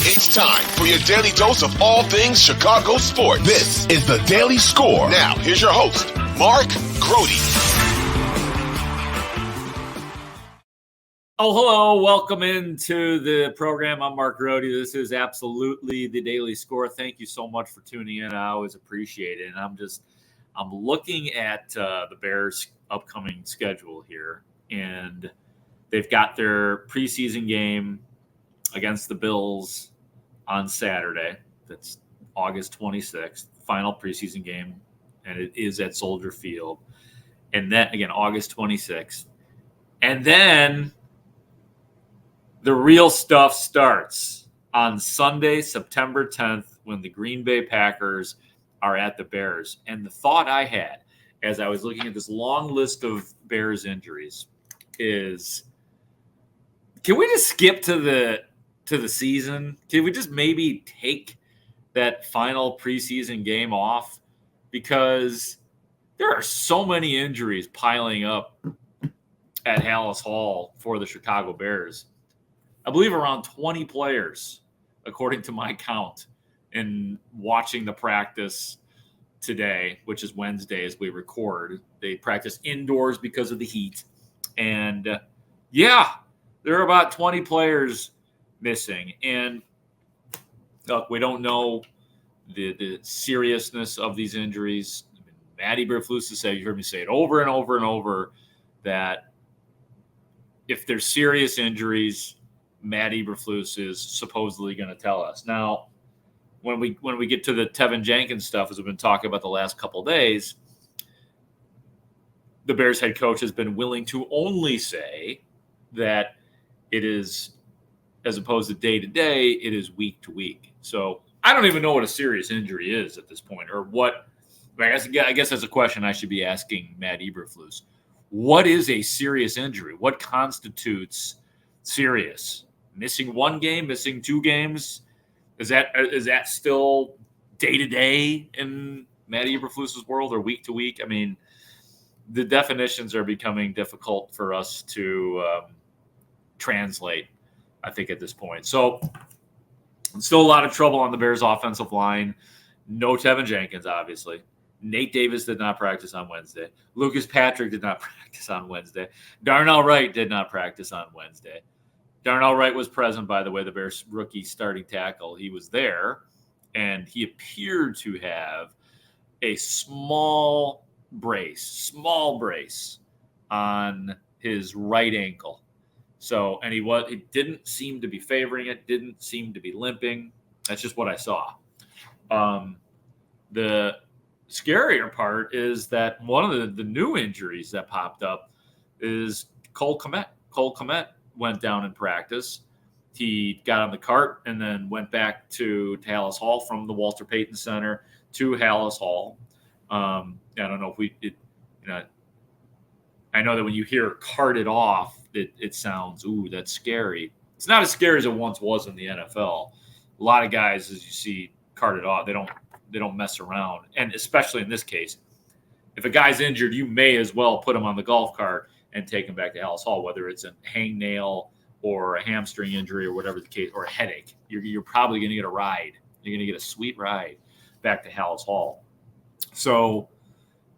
It's time for your daily dose of all things Chicago sports. This is the Daily Score. Now, here's your host, Mark Grote. Oh, hello. Welcome into the program. I'm Mark Grote. This is absolutely the Daily Score. Thank you so much for tuning in. I always appreciate it. And I'm looking at the Bears' upcoming schedule here, and they've got their preseason game against the Bills on Saturday. That's August 26th, final preseason game, and it is at Soldier Field. And then, again, August 26th. And then the real stuff starts on Sunday, September 10th, when the Green Bay Packers are at the Bears. And the thought I had as I was looking at this long list of Bears injuries is, can we just skip to the season? Can we just maybe take that final preseason game off? Because there are so many injuries piling up at Haugh for the Chicago Bears. I believe around 20 players, according to my count, in watching the practice today, which is Wednesday as we record. They practice indoors because of the heat. And, there are about 20 players missing. And, look, we don't know the seriousness of these injuries. I mean, Matty Eberflus has said, you heard me say it over and over and over, that if there's serious injuries, Matt Eberflus is supposedly going to tell us. Now, when we get to the Tevin Jenkins stuff, as we've been talking about the last couple of days, the Bears head coach has been willing to only say that it is, as opposed to day-to-day, it is week-to-week. So I don't even know what a serious injury is at this point, or what. I guess that's a question I should be asking Matt Eberflus. What is a serious injury? What constitutes serious? Missing one game, missing two games? Is that still day-to-day in Matt Eberflus's world, or week-to-week? I mean, the definitions are becoming difficult for us to translate, I think, at this point. So still a lot of trouble on the Bears' offensive line. No Tevin Jenkins, obviously. Nate Davis did not practice on Wednesday. Lucas Patrick did not practice on Wednesday. Darnell Wright did not practice on Wednesday. Darnell Wright was present, by the way, the Bears' rookie starting tackle. He was there, and he appeared to have a small brace on his right ankle. So, and he didn't seem to be favoring it, didn't seem to be limping. That's just what I saw. The scarier part is that one of the new injuries that popped up is Cole Kmet. Cole Kmet went down in practice. He got on the cart and then went back to Haugh from the Walter Payton Center to Haugh. I don't know if I know that when you hear carted off, it sounds, ooh, that's scary. It's not as scary as it once was in the NFL. A lot of guys, as you see, carted off. They don't mess around. And especially in this case, if a guy's injured, you may as well put him on the golf cart and take him back to Haugh, whether it's a hangnail or a hamstring injury or whatever the case, or a headache. You're probably going to get a ride. You're going to get a sweet ride back to Haugh. So,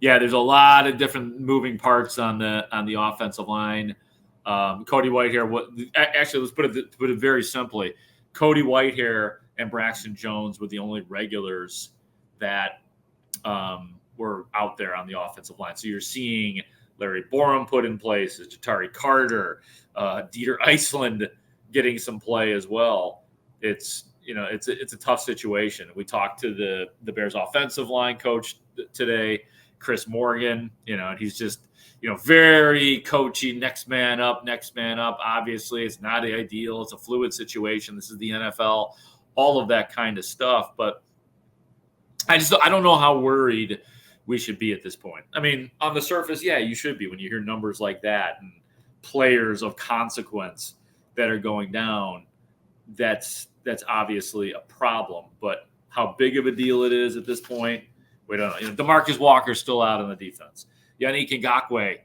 yeah, there's a lot of different moving parts on the offensive line. Cody Whitehair. Let's put it very simply. Cody Whitehair and Braxton Jones were the only regulars that were out there on the offensive line. So you're seeing Larry Borum put in place, Jatari Carter, Dieter Iceland getting some play as well. It's a tough situation. We talked to the Bears offensive line coach today, Chris Morgan, and he's just, very coachy, next man up. Obviously, it's not ideal. It's a fluid situation. This is the NFL, all of that kind of stuff. But I don't know how worried we should be at this point. I mean, on the surface, yeah, you should be when you hear numbers like that and players of consequence that are going down. That's obviously a problem. But how big of a deal it is at this point, we don't know. DeMarcus Walker's still out on the defense. Yannick Ngakoue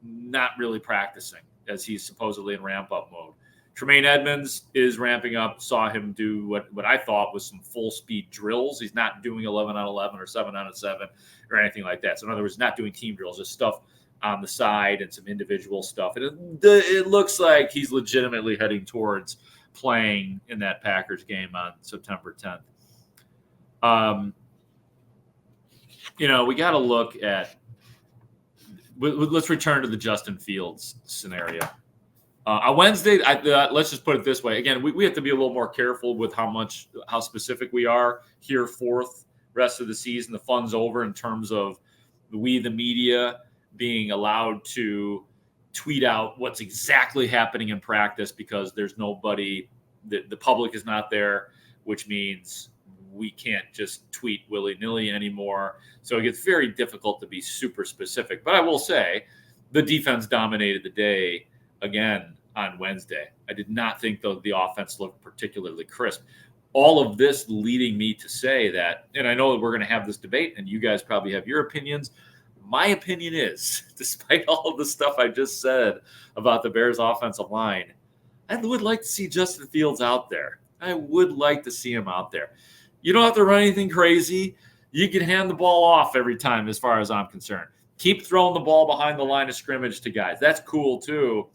not really practicing as he's supposedly in ramp-up mode. Tremaine Edmonds is ramping up. Saw him do what I thought was some full speed drills. He's not doing 11 on 11 or 7 on 7 or anything like that. So in other words, not doing team drills, just stuff on the side and some individual stuff. And it looks like he's legitimately heading towards playing in that Packers game on September 10th. We got to look at. Let's return to the Justin Fields scenario. On Wednesday, let's just put it this way. Again, we have to be a little more careful with how specific we are here. Fourth rest of the season, the fun's over in terms of we, the media, being allowed to tweet out what's exactly happening in practice because there's nobody, the public is not there, which means we can't just tweet willy-nilly anymore. So it gets very difficult to be super specific. But I will say the defense dominated the day again on Wednesday. I did not think the offense looked particularly crisp. All of this leading me to say that, and I know that we're going to have this debate, and you guys probably have your opinions. My opinion is, despite all of the stuff I just said about the Bears offensive line, I would like to see Justin Fields out there. I would like to see him out there. You don't have to run anything crazy. You can hand the ball off every time as far as I'm concerned. Keep throwing the ball behind the line of scrimmage to guys. That's cool too.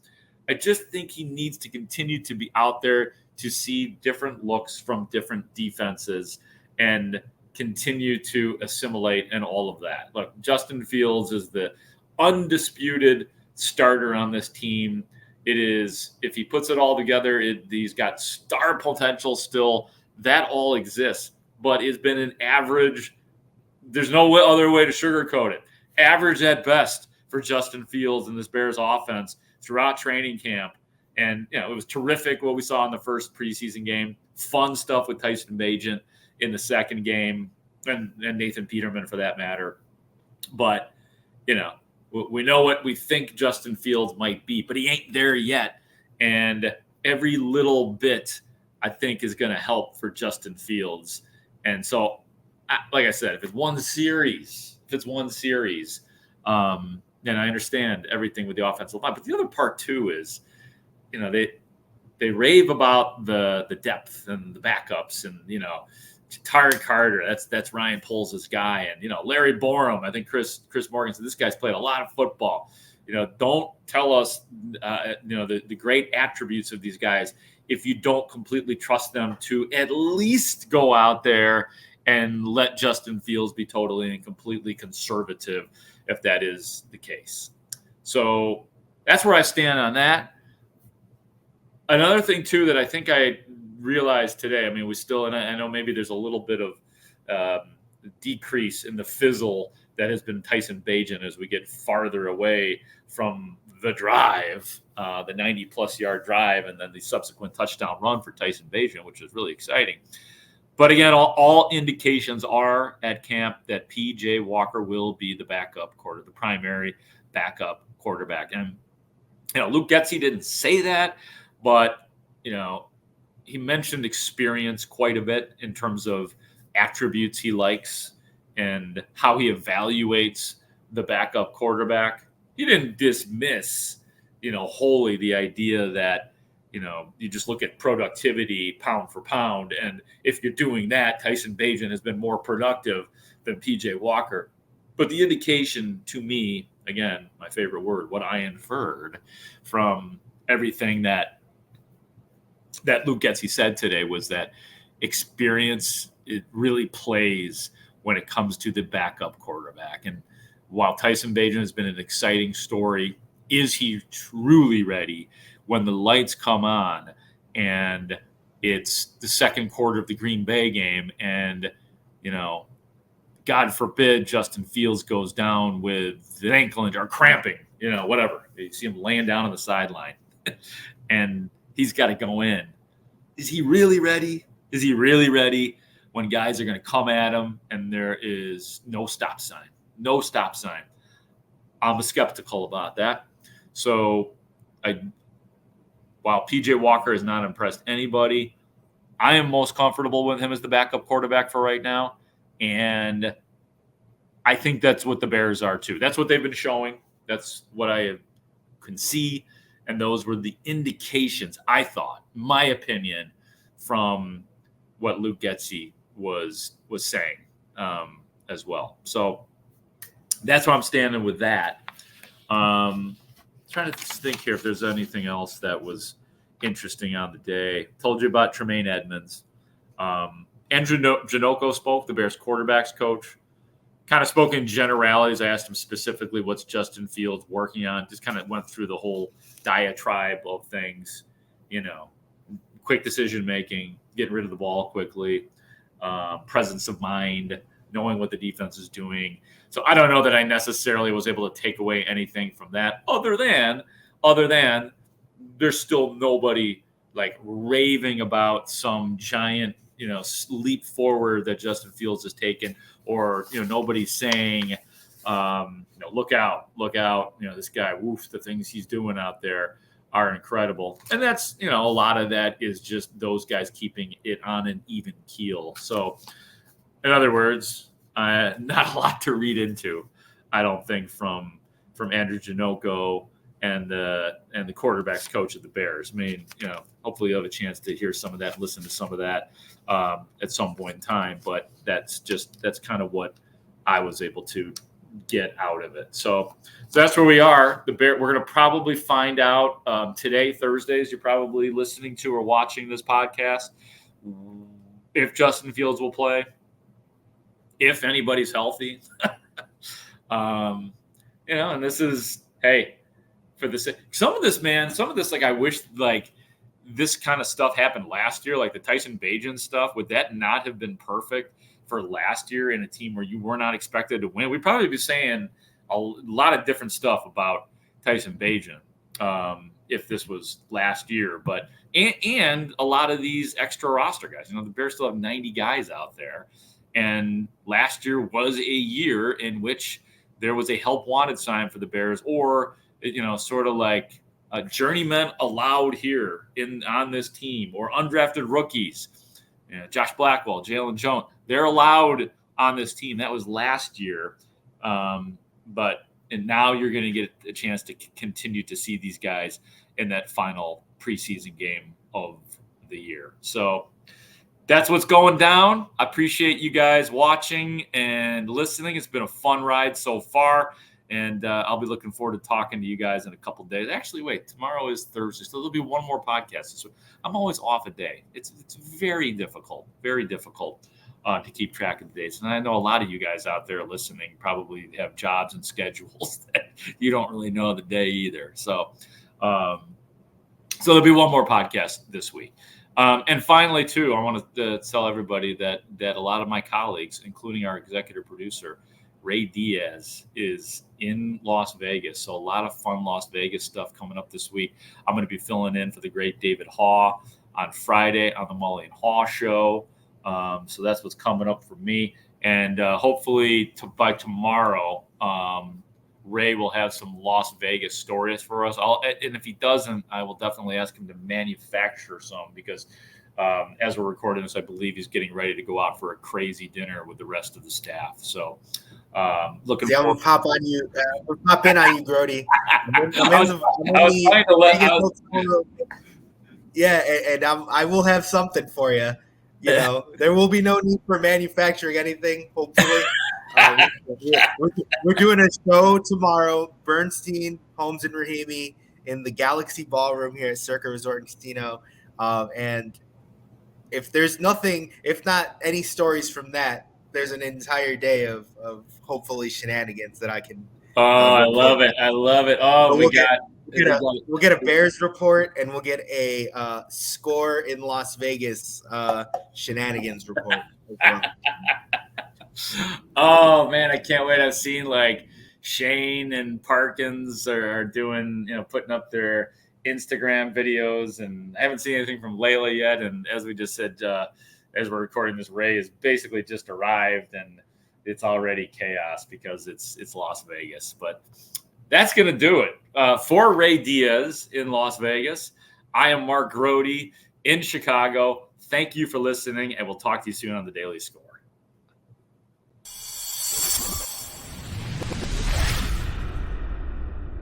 I just think he needs to continue to be out there to see different looks from different defenses and continue to assimilate and all of that. Look, Justin Fields is the undisputed starter on this team. It is, if he puts it all together, he's got star potential still. That all exists, but it's been an average. There's no other way to sugarcoat it. Average at best for Justin Fields and this Bears offense throughout training camp. And, it was terrific what we saw in the first preseason game. Fun stuff with Tyson Bagent in the second game and Nathan Peterman for that matter. But, we know what we think Justin Fields might be, but he ain't there yet. And every little bit, I think, is going to help for Justin Fields. And so, like I said, if it's one series, then I understand everything with the offensive line. But the other part, too, is, they rave about the depth and the backups and, Tyree Carter, that's Ryan Poles' guy. And, Larry Borum, I think Chris Morgan said this guy's played a lot of football. Don't tell us, the great attributes of these guys if you don't completely trust them to at least go out there and let Justin Fields be totally and completely conservative if that is the case. So that's where I stand on that. Another thing, too, that I think I realized today, we still, and I know maybe there's a little bit of decrease in the fizzle that has been Tyson Bagent as we get farther away from the drive, the 90-plus yard drive, and then the subsequent touchdown run for Tyson Bagent, which is really exciting. But again, all indications are at camp that P.J. Walker will be the the primary backup quarterback. And, Luke Getsy didn't say that, but, he mentioned experience quite a bit in terms of attributes he likes and how he evaluates the backup quarterback. He didn't dismiss, wholly the idea that, you just look at productivity pound for pound. And if you're doing that, Tyson Bagent has been more productive than P.J. Walker. But the indication to me, again, my favorite word, what I inferred from everything that Luke Getsy said today was that experience, it really plays when it comes to the backup quarterback. And while Tyson Bagent has been an exciting story, is he truly ready when the lights come on and it's the second quarter of the Green Bay game and, God forbid Justin Fields goes down with an ankle injury or cramping, whatever. You see him laying down on the sideline and he's got to go in. Is he really ready? Is he really ready when guys are going to come at him and there is no stop sign? No stop sign. I'm skeptical about that. So while P.J. Walker has not impressed anybody, I am most comfortable with him as the backup quarterback for right now. And I think that's what the Bears are too. That's what they've been showing. That's what I can see. And those were the indications, I thought, my opinion, from what Luke Getsy was saying as well. So that's where I'm standing with that. Trying to think here if there's anything else that was interesting on the day. Told you about Tremaine Edmonds. Andrew Janocko spoke, the Bears quarterbacks coach. Kind of spoke in generalities. I asked him specifically what's Justin Fields working on. Just kind of went through the whole diatribe of things, quick decision making, getting rid of the ball quickly, presence of mind, knowing what the defense is doing. So I don't know that I necessarily was able to take away anything from that other than there's still nobody like raving about some giant, leap forward that Justin Fields has taken, or, nobody's saying, look out, this guy, woof, the things he's doing out there are incredible. And that's, a lot of that is just those guys keeping it on an even keel. So in other words, not a lot to read into, I don't think, from Andrew Janocko and the quarterbacks coach of the Bears. I mean, hopefully you have a chance to hear some of that, listen to some of that at some point in time. But that's kind of what I was able to get out of it. So that's where we are. We're going to probably find out today, Thursdays. You're probably listening to or watching this podcast, if Justin Fields will play, if anybody's healthy. And this is, hey, for this, some of this, like, I wish, like, this kind of stuff happened last year, like the Tyson Bagent stuff. Would that not have been perfect for last year in a team where you were not expected to win? We'd probably be saying a lot of different stuff about Tyson Bagent if this was last year. But and a lot of these extra roster guys, the Bears still have 90 guys out there. And last year was a year in which there was a help wanted sign for the Bears, or, sort of like a journeyman allowed here on this team, or undrafted rookies, Josh Blackwell, Jalen Jones, they're allowed on this team. That was last year. And now you're going to get a chance to continue to see these guys in that final preseason game of the year. So that's what's going down. I appreciate you guys watching and listening. It's been a fun ride so far, and I'll be looking forward to talking to you guys in a couple of days. Actually, wait, tomorrow is Thursday, so there'll be one more podcast. So I'm always off a day. It's very difficult to keep track of the days. And I know a lot of you guys out there listening probably have jobs and schedules that you don't really know the day either. So there'll be one more podcast this week. And finally, too, I want to tell everybody that a lot of my colleagues, including our executive producer, Ray Diaz, is in Las Vegas. So a lot of fun Las Vegas stuff coming up this week. I'm going to be filling in for the great David Haugh on Friday on the Mully and Haugh show. So that's what's coming up for me. And hopefully by tomorrow, Ray will have some Las Vegas stories for us. And if he doesn't, I will definitely ask him to manufacture some, because as we're recording this, I believe he's getting ready to go out for a crazy dinner with the rest of the staff. So looking forward. I'm gonna pop in on you, Grote. I will have something for you. There will be no need for manufacturing anything, hopefully. We're doing a show tomorrow, Bernstein, Holmes, and Rahimi in the Galaxy Ballroom here at Circa Resort and Casino. And if there's nothing, if not any stories from that, there's an entire day of hopefully shenanigans that I can. I love it. Oh, we'll get a Bears report, and we'll get a score in Las Vegas shenanigans report. Oh man, I can't wait. I've seen like Shane and Parkins are doing, putting up their Instagram videos, and I haven't seen anything from Layla yet. And as we just said, as we're recording this, Ray has basically just arrived, and it's already chaos because it's Las Vegas. But that's going to do it for Ray Diaz in Las Vegas. I am Mark Grote in Chicago. Thank you for listening, and we'll talk to you soon on the Daily Score.